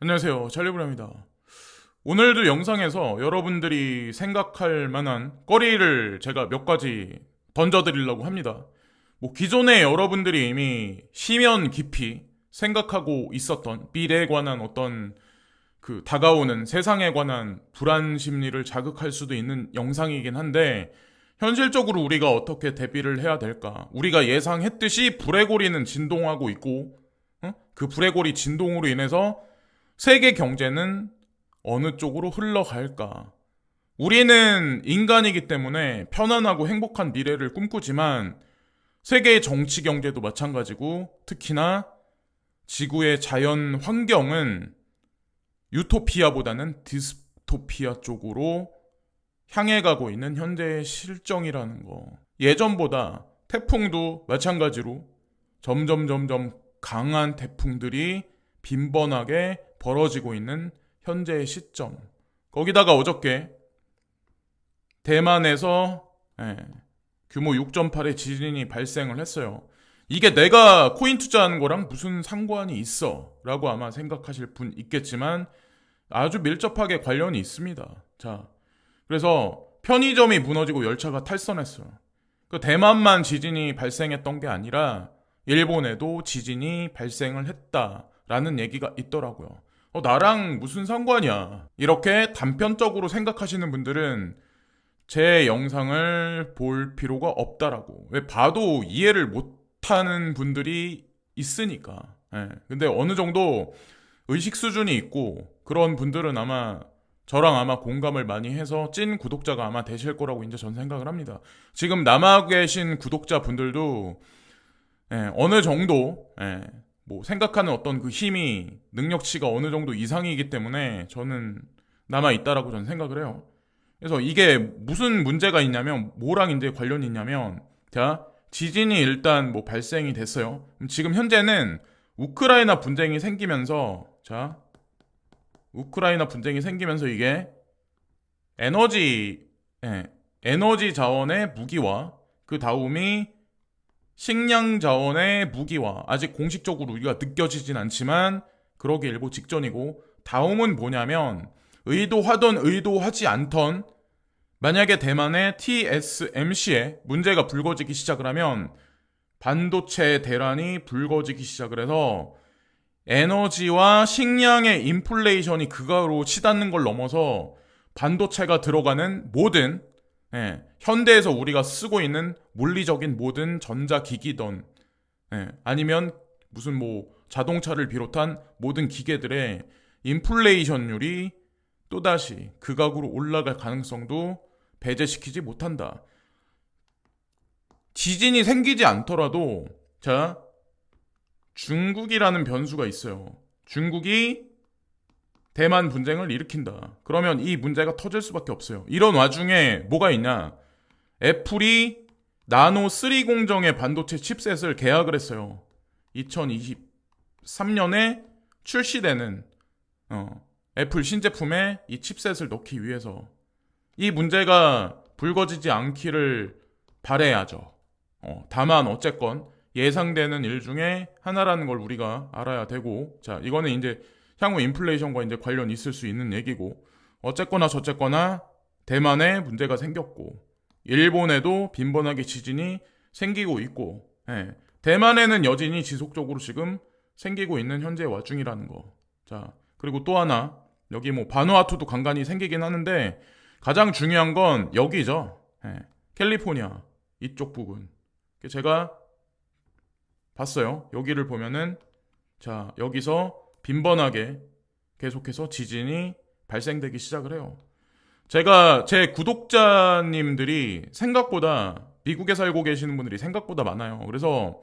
안녕하세요. 찰리브라입니다. 오늘도 영상에서 여러분들이 생각할 만한 거리를 제가 몇 가지 던져드리려고 합니다. 기존에 여러분들이 이미 심연 깊이 생각하고 있었던 미래에 관한 어떤 다가오는 세상에 관한 불안 심리를 자극할 수도 있는 영상이긴 한데, 현실적으로 우리가 어떻게 대비를 해야 될까? 우리가 예상했듯이 불의 고리는 진동하고 있고, 그 불의 고리 진동으로 인해서 세계 경제는 어느 쪽으로 흘러갈까? 우리는 인간이기 때문에 편안하고 행복한 미래를 꿈꾸지만 세계의 정치 경제도 마찬가지고, 특히나 지구의 자연 환경은 유토피아보다는 디스토피아 쪽으로 향해 가고 있는 현재의 실정이라는 거. 예전보다 태풍도 마찬가지로 점점 강한 태풍들이 빈번하게 벌어지고 있는 현재의 시점. 거기다가 어저께 대만에서 규모 6.8의 지진이 발생을 했어요. 이게 내가 코인 투자하는 거랑 무슨 상관이 있어? 라고 아마 생각하실 분 있겠지만 아주 밀접하게 관련이 있습니다. 자, 그래서 편의점이 무너지고 열차가 탈선했어요. 그 대만만 지진이 발생했던 게 아니라 일본에도 지진이 발생을 했다라는 얘기가 있더라고요. 나랑 무슨 상관이야. 이렇게 단편적으로 생각하시는 분들은 제 영상을 볼 필요가 없다라고. 왜 봐도 이해를 못하는 분들이 있으니까. 근데 어느 정도 의식 수준이 있고 그런 분들은 저랑 아마 공감을 많이 해서 찐 구독자가 아마 되실 거라고 이제 전 생각을 합니다. 지금 남아 계신 구독자분들도 어느 정도 생각하는 어떤 그 힘이 능력치가 어느 정도 이상이기 때문에 저는 남아 있다라고 저는 생각을 해요. 그래서 이게 무슨 문제가 있냐면 뭐랑 이제 관련이 있냐면, 자, 지진이 일단 발생이 됐어요. 지금 현재는 우크라이나 분쟁이 생기면서, 자, 우크라이나 분쟁이 생기면서 이게 에너지 에너지 자원의 무기화, 그 다음이 식량 자원의 무기화. 아직 공식적으로 우리가 느껴지진 않지만 그러기 일보 직전이고, 다음은 뭐냐면 의도하던 의도하지 않던, 만약에 대만의 TSMC에 문제가 불거지기 시작을 하면 반도체 대란이 불거지기 시작을 해서 에너지와 식량의 인플레이션이 그가로 치닫는 걸 넘어서 반도체가 들어가는 모든, 현대에서 우리가 쓰고 있는 물리적인 모든 전자기기든, 아니면 무슨 자동차를 비롯한 모든 기계들의 인플레이션율이 또다시 극악으로 올라갈 가능성도 배제시키지 못한다. 지진이 생기지 않더라도, 자, 중국이라는 변수가 있어요. 중국이 대만 분쟁을 일으킨다. 그러면 이 문제가 터질 수밖에 없어요. 이런 와중에 뭐가 있냐? 애플이 나노 3 공정의 반도체 칩셋을 계약을 했어요. 2023년에 출시되는 애플 신제품에 이 칩셋을 넣기 위해서. 이 문제가 불거지지 않기를 바라야죠. 다만 어쨌건 예상되는 일 중에 하나라는 걸 우리가 알아야 되고, 자, 이거는 이제 향후 인플레이션과 이제 관련이 있을 수 있는 얘기고, 어쨌거나 저쨌거나 대만에 문제가 생겼고, 일본에도 빈번하게 지진이 생기고 있고, 대만에는 여진이 지속적으로 지금 생기고 있는 현재 와중이라는 거. 자, 그리고 또 하나, 여기 바누아투도 간간히 생기긴 하는데 가장 중요한 건 여기죠. 캘리포니아 이쪽 부분. 제가 봤어요. 여기를 보면은, 자, 여기서 빈번하게 계속해서 지진이 발생되기 시작을 해요. 제 구독자님들이 생각보다, 미국에 살고 계시는 분들이 생각보다 많아요. 그래서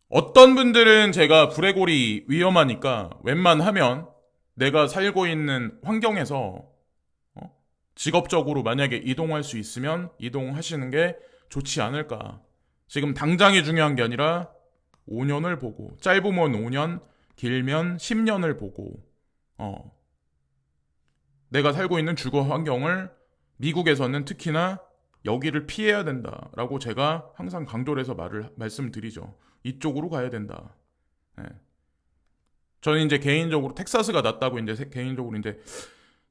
어떤 분들은 제가 불의 골이 위험하니까 웬만하면 내가 살고 있는 환경에서 직업적으로 만약에 이동할 수 있으면 이동하시는 게 좋지 않을까. 지금 당장이 중요한 게 아니라 5년을 보고, 짧으면 5년, 길면 10년을 보고, 내가 살고 있는 주거 환경을, 미국에서는 특히나 여기를 피해야 된다라고 제가 항상 강조를 해서 말씀드리죠. 이쪽으로 가야 된다. 저는 이제 개인적으로 텍사스가 낫다고 이제 개인적으로 이제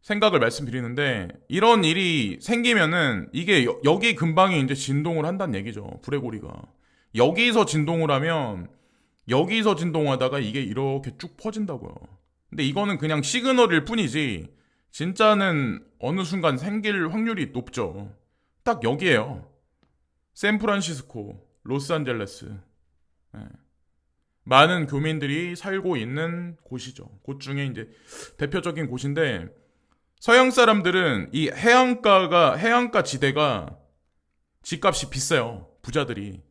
생각을 말씀드리는데, 이런 일이 생기면은 이게 여기 근방에 이제 진동을 한다는 얘기죠. 브레고리가 여기서 진동을 하면 여기서 진동하다가 이게 이렇게 쭉 퍼진다고요. 근데 이거는 그냥 시그널일 뿐이지 진짜는 어느 순간 생길 확률이 높죠. 딱 여기에요. 샌프란시스코, 로스앤젤레스. 예. 많은 교민들이 살고 있는 곳이죠. 곳 중에 이제 대표적인 곳인데, 서양 사람들은 이 해안가 지대가 집값이 비싸요. 부자들이.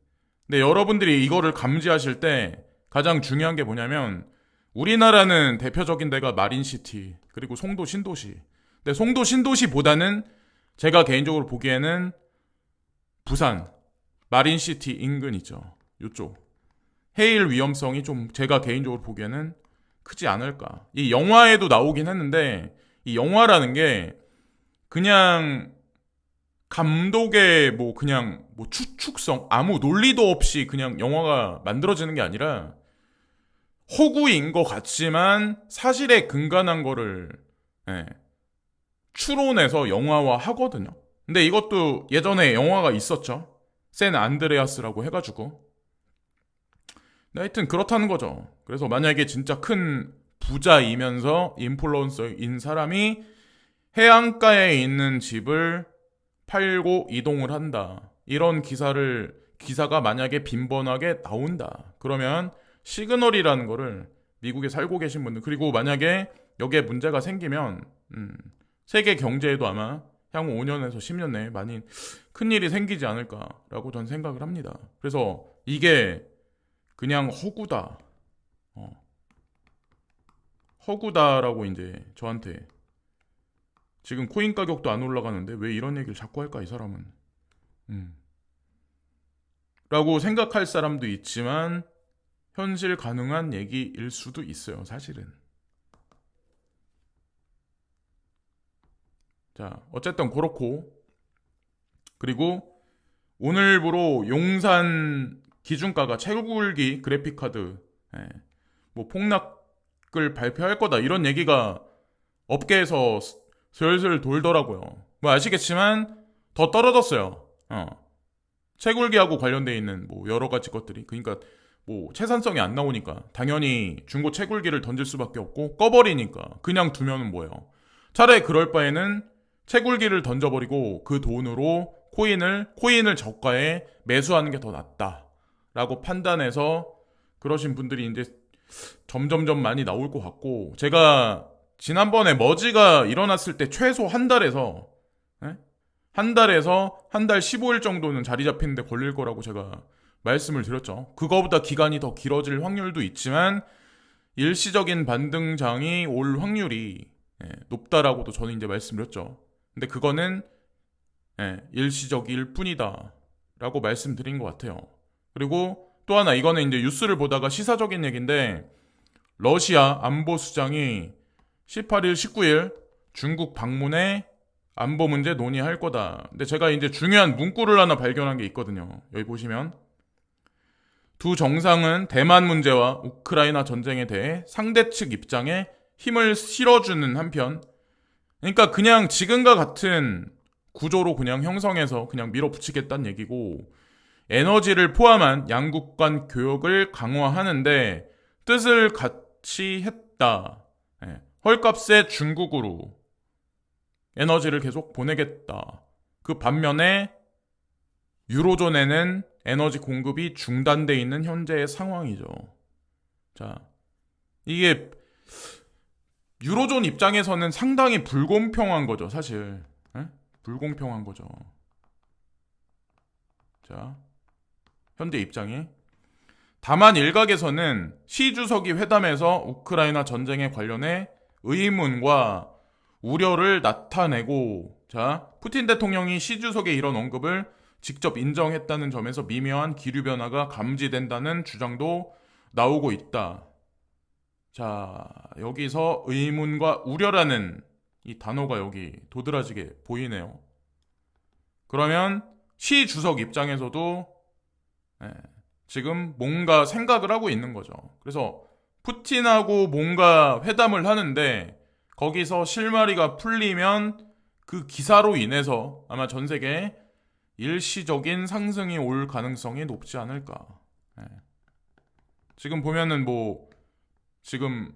근데 여러분들이 이거를 감지하실 때 가장 중요한 게 뭐냐면, 우리나라는 대표적인 데가 마린시티, 그리고 송도 신도시. 근데 송도 신도시보다는 제가 개인적으로 보기에는 부산, 마린시티 인근이죠. 이쪽. 해일 위험성이 좀 제가 개인적으로 보기에는 크지 않을까. 이 영화에도 나오긴 했는데, 이 영화라는 게 그냥 감독의 뭐 그냥 뭐 추측성, 아무 논리도 없이 그냥 영화가 만들어지는 게 아니라 허구인 것 같지만 사실에 근간한 거를, 예, 추론해서 영화화 하거든요. 근데 이것도 예전에 영화가 있었죠. 샌 안드레아스라고 해가지고. 근데 하여튼 그렇다는 거죠. 그래서 만약에 진짜 큰 부자이면서 인플루언서인 사람이 해안가에 있는 집을 팔고 이동을 한다. 이런 기사가 만약에 빈번하게 나온다. 그러면 시그널이라는 거를 미국에 살고 계신 분들, 그리고 만약에 여기에 문제가 생기면 세계 경제에도 아마 향후 5년에서 10년 내에 많이 큰 일이 생기지 않을까라고 저는 생각을 합니다. 그래서 이게 그냥 허구다. 허구다라고 이제 저한테, 지금 코인 가격도 안 올라가는데 왜 이런 얘기를 자꾸 할까 이 사람은. 라고 생각할 사람도 있지만 현실 가능한 얘기일 수도 있어요, 사실은. 자, 어쨌든 그렇고, 그리고 오늘부로 용산 기준가가 채굴기 그래픽카드, 예, 뭐 폭락을 발표할 거다 이런 얘기가 업계에서 슬슬 돌더라고요. 뭐 아시겠지만 더 떨어졌어요. 채굴기하고 관련돼 있는 뭐 여러 가지 것들이, 그러니까 뭐 채산성이 안 나오니까 당연히 중고 채굴기를 던질 수밖에 없고, 꺼버리니까 그냥 두면은 뭐예요. 차라리 그럴 바에는 채굴기를 던져버리고 그 돈으로 코인을 저가에 매수하는 게 더 낫다라고 판단해서 그러신 분들이 이제 점점점 많이 나올 것 같고, 제가 지난번에 머지가 일어났을 때 최소 한 달에서 한 달 15일 정도는 자리 잡히는데 걸릴 거라고 제가 말씀을 드렸죠. 그거보다 기간이 더 길어질 확률도 있지만 일시적인 반등장이 올 확률이 높다라고도 저는 이제 말씀드렸죠. 근데 그거는 일시적일 뿐이다 라고 말씀드린 것 같아요. 그리고 또 하나, 이거는 이제 뉴스를 보다가 시사적인 얘기인데, 러시아 안보수장이 18일, 19일 중국 방문해 안보 문제 논의할 거다. 근데 제가 이제 중요한 문구를 하나 발견한 게 있거든요. 여기 보시면 두 정상은 대만 문제와 우크라이나 전쟁에 대해 상대 측 입장에 힘을 실어주는 한편, 그러니까 그냥 지금과 같은 구조로 그냥 형성해서 그냥 밀어붙이겠다는 얘기고, 에너지를 포함한 양국 간 교역을 강화하는데 뜻을 같이 했다. 헐값에 중국으로 에너지를 계속 보내겠다. 그 반면에 유로존에는 에너지 공급이 중단돼 있는 현재의 상황이죠. 자, 이게 유로존 입장에서는 상당히 불공평한 거죠, 사실. 불공평한 거죠. 자, 현재 입장이. 다만 일각에서는 시 주석이 회담에서 우크라이나 전쟁에 관련해 의문과 우려를 나타내고, 자, 푸틴 대통령이 시 주석의 이런 언급을 직접 인정했다는 점에서 미묘한 기류 변화가 감지된다는 주장도 나오고 있다. 자, 여기서 의문과 우려라는 이 단어가 여기 도드라지게 보이네요. 그러면 시 주석 입장에서도 지금 뭔가 생각을 하고 있는 거죠. 그래서 푸틴하고 뭔가 회담을 하는데 거기서 실마리가 풀리면 그 기사로 인해서 아마 전 세계에 일시적인 상승이 올 가능성이 높지 않을까. 예. 지금 보면은 뭐 지금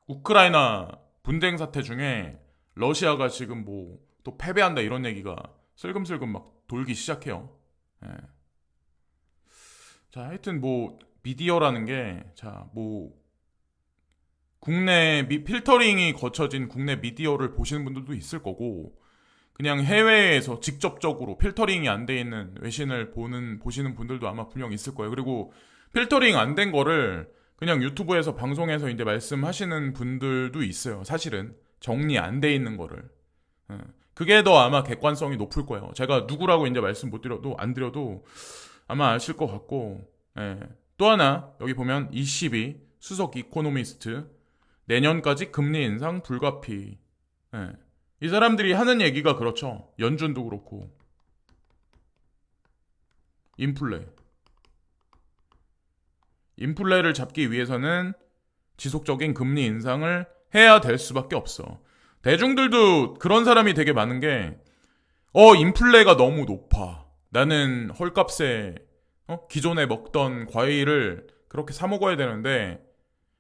우크라이나 분쟁 사태 중에 러시아가 지금 뭐 또 패배한다 이런 얘기가 슬금슬금 막 돌기 시작해요. 예. 자, 하여튼 뭐 미디어라는 게 자, 뭐 국내 필터링이 거쳐진 국내 미디어를 보시는 분들도 있을 거고 그냥 해외에서 직접적으로 필터링이 안 돼 있는 외신을 보시는 분들도 아마 분명 있을 거예요. 그리고 필터링 안 된 거를 그냥 유튜브에서 방송에서 이제 말씀하시는 분들도 있어요. 사실은 정리 안 돼 있는 거를. 그게 더 아마 객관성이 높을 거예요. 제가 누구라고 이제 말씀 못 드려도 안 드려도 아마 아실 것 같고. 예. 또 하나 여기 보면 22 수석 이코노미스트 내년까지 금리 인상 불가피. 예. 이 사람들이 하는 얘기가 그렇죠. 연준도 그렇고. 인플레를 잡기 위해서는 지속적인 금리 인상을 해야 될 수밖에 없어. 대중들도 그런 사람이 되게 많은 게 인플레가 너무 높아. 나는 헐값에 기존에 먹던 과일을 그렇게 사 먹어야 되는데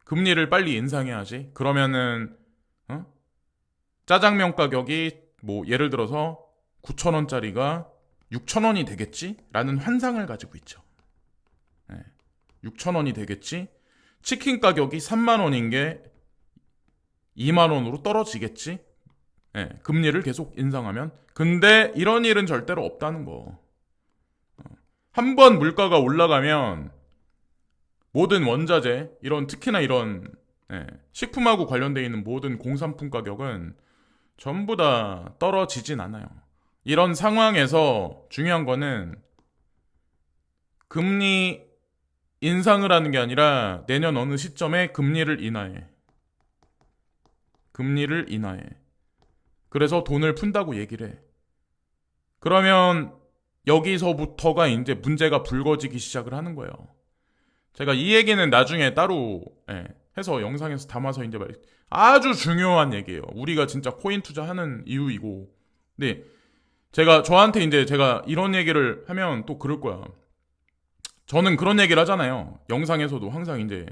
금리를 빨리 인상해야지. 그러면은 짜장면 가격이 뭐 예를 들어서 9,000원짜리가 6,000원이 되겠지? 라는 환상을 가지고 있죠. 6,000원이 되겠지? 치킨 가격이 3만원인 게 2만원으로 떨어지겠지? 금리를 계속 인상하면. 근데 이런 일은 절대로 없다는 거. 한번 물가가 올라가면 모든 원자재, 특히나 이런 식품하고 관련되어 있는 모든 공산품 가격은 전부 다 떨어지진 않아요. 이런 상황에서 중요한 거는 금리 인상을 하는 게 아니라 내년 어느 시점에 금리를 인하해. 그래서 돈을 푼다고 얘기를 해. 그러면 여기서부터가 이제 문제가 불거지기 시작을 하는 거예요. 제가 이 얘기는 나중에 따로 해서 영상에서 담아서 이제 아주 중요한 얘기예요. 우리가 진짜 코인 투자하는 이유이고. 근데 저한테 이제 제가 이런 얘기를 하면 또 그럴 거야. 저는 그런 얘기를 하잖아요. 영상에서도 항상 이제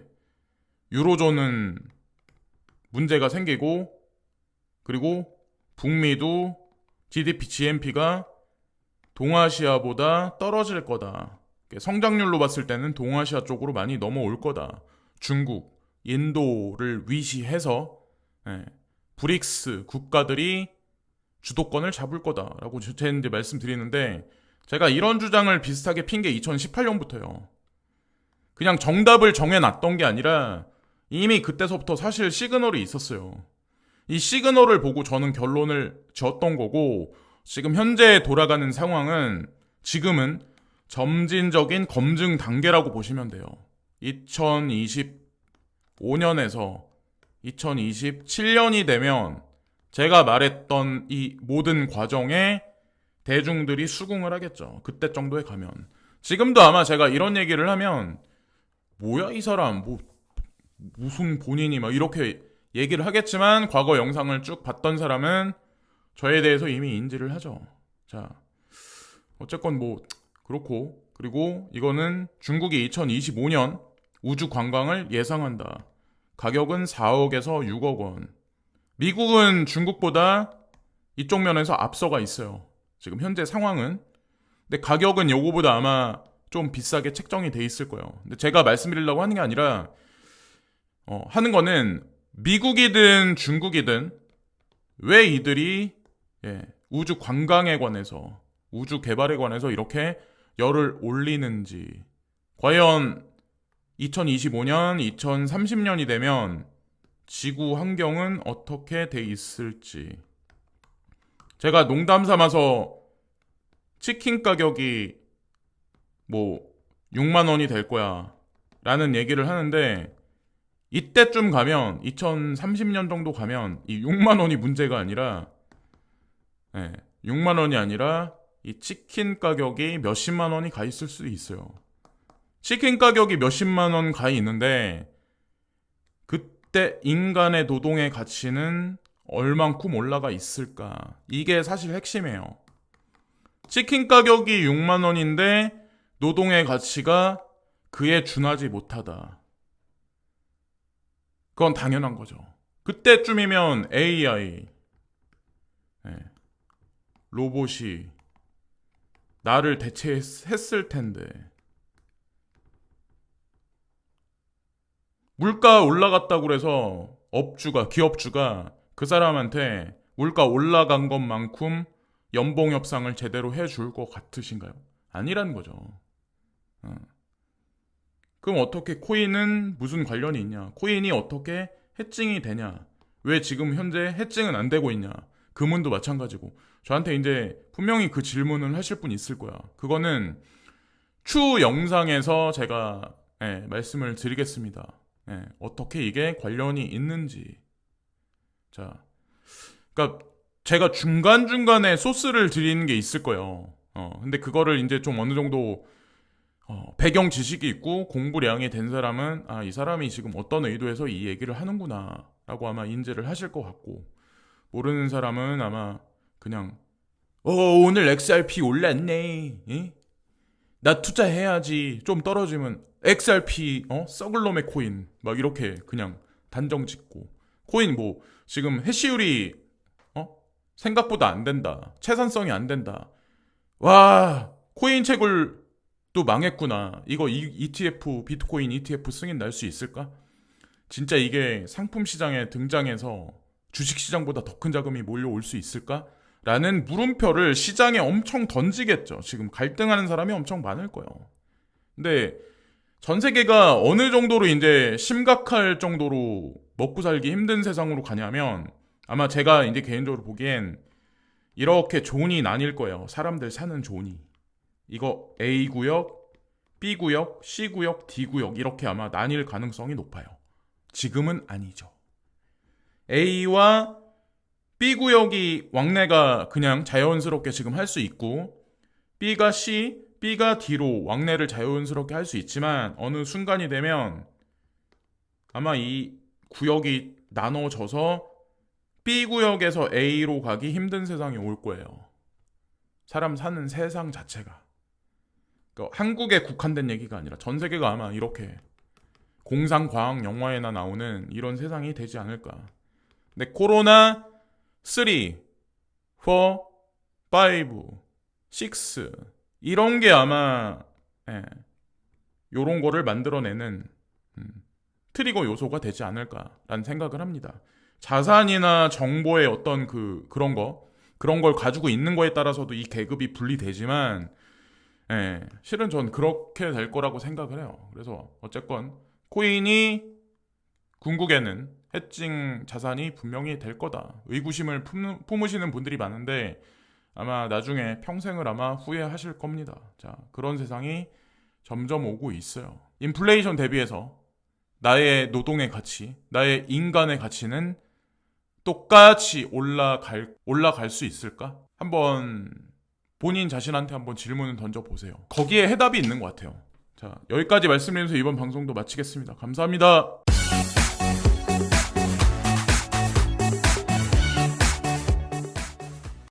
유로존은 문제가 생기고 그리고 북미도 GDP, GNP가 동아시아보다 떨어질 거다. 성장률로 봤을 때는 동아시아 쪽으로 많이 넘어올 거다. 중국, 인도를 위시해서 브릭스 국가들이 주도권을 잡을 거다라고 제가 이제 말씀드리는데 제가 이런 주장을 비슷하게 핀 게 2018년부터요. 그냥 정답을 정해놨던 게 아니라 이미 그때서부터 사실 시그널이 있었어요. 이 시그널을 보고 저는 결론을 지었던 거고 지금 현재 돌아가는 상황은 지금은 점진적인 검증 단계라고 보시면 돼요. 2025년에서 2027년이 되면 제가 말했던 이 모든 과정에 대중들이 수긍을 하겠죠. 그때 정도에 가면. 지금도 아마 제가 이런 얘기를 하면 뭐야 이 사람 무슨 본인이 막 이렇게 얘기를 하겠지만 과거 영상을 쭉 봤던 사람은 저에 대해서 이미 인지를 하죠. 자, 어쨌건 뭐 그렇고 그리고 이거는 중국이 2025년 우주 관광을 예상한다. 가격은 4억에서 6억 원. 미국은 중국보다 이쪽 면에서 앞서가 있어요. 지금 현재 상황은. 근데 가격은 요거보다 아마 좀 비싸게 책정이 돼 있을 거예요. 근데 제가 말씀드리려고 하는 게 아니라 하는 거는 미국이든 중국이든 왜 이들이 우주 관광에 관해서 우주 개발에 관해서 이렇게 열을 올리는지 과연 2025년, 2030년이 되면 지구 환경은 어떻게 돼 있을지 제가 농담 삼아서 치킨 가격이 뭐 6만 원이 될 거야 라는 얘기를 하는데 이때쯤 가면 2030년 정도 가면 이 6만 원이 문제가 아니라 6만 원이 아니라 이 치킨 가격이 몇십만 원이 가 있을 수도 있어요. 치킨 가격이 몇십만 원 가 있는데 그때 인간의 노동의 가치는 얼만큼 올라가 있을까? 이게 사실 핵심이에요. 치킨 가격이 6만 원인데 노동의 가치가 그에 준하지 못하다. 그건 당연한 거죠. 그때쯤이면 AI, 로봇이 나를 대체했을 텐데. 물가 올라갔다고 그래서 기업주가 그 사람한테 물가 올라간 것만큼 연봉 협상을 제대로 해줄 것 같으신가요? 아니라는 거죠. 그럼 어떻게 코인은 무슨 관련이 있냐? 코인이 어떻게 해칭이 되냐? 왜 지금 현재 해칭은 안 되고 있냐? 금은도 마찬가지고. 저한테 이제 분명히 그 질문을 하실 분 있을 거야. 그거는 추후 영상에서 제가 말씀을 드리겠습니다. 어떻게 이게 관련이 있는지. 자, 그러니까 제가 중간중간에 소스를 드리는 게 있을 거예요. 근데 그거를 이제 좀 어느 정도 배경 지식이 있고 공부량이 된 사람은 이 사람이 지금 어떤 의도에서 이 얘기를 하는구나 라고 아마 인지를 하실 것 같고, 모르는 사람은 아마 그냥 오늘 XRP 올랐네, 나 투자해야지, 좀 떨어지면 XRP 썩을 놈의 코인 막 이렇게 그냥 단정 짓고, 코인 뭐 지금 해시율이 생각보다 안 된다, 채산성이 안 된다, 와 코인 채굴 또 망했구나, 이거 ETF 비트코인 ETF 승인 날 수 있을까? 진짜 이게 상품 시장에 등장해서 주식 시장보다 더 큰 자금이 몰려올 수 있을까? 라는 물음표를 시장에 엄청 던지겠죠. 지금 갈등하는 사람이 엄청 많을 거예요. 근데 전 세계가 어느 정도로 이제 심각할 정도로 먹고 살기 힘든 세상으로 가냐면, 아마 제가 이제 개인적으로 보기엔 이렇게 존이 나뉠 거예요. 사람들 사는 존이. 이거 A구역, B구역, C구역, D구역 이렇게 아마 나뉠 가능성이 높아요. 지금은 아니죠. A와 B구역이 왕래가 그냥 자연스럽게 지금 할 수 있고, B가 C, B가 D로 왕래를 자연스럽게 할 수 있지만 어느 순간이 되면 아마 이 구역이 나눠져서 B구역에서 A로 가기 힘든 세상이 올 거예요. 사람 사는 세상 자체가. 그러니까 한국에 국한된 얘기가 아니라 전 세계가 아마 이렇게 공상과학 영화에나 나오는 이런 세상이 되지 않을까. 근데 코로나 3, 4, 5, 6 이런 게 아마 요런 거를 만들어내는 트리거 요소가 되지 않을까라는 생각을 합니다. 자산이나 정보의 어떤 그런 걸 가지고 있는 거에 따라서도 이 계급이 분리되지만, 실은 전 그렇게 될 거라고 생각을 해요. 그래서 어쨌건 코인이 궁극에는 해칭 자산이 분명히 될 거다. 의구심을 품으시는 분들이 많은데 아마 나중에 평생을 아마 후회하실 겁니다. 자, 그런 세상이 점점 오고 있어요. 인플레이션 대비해서 나의 노동의 가치, 나의 인간의 가치는 똑같이 올라갈 수 있을까? 한번 본인 자신한테 한번 질문을 던져보세요. 거기에 해답이 있는 것 같아요. 자, 여기까지 말씀드리면서 이번 방송도 마치겠습니다. 감사합니다.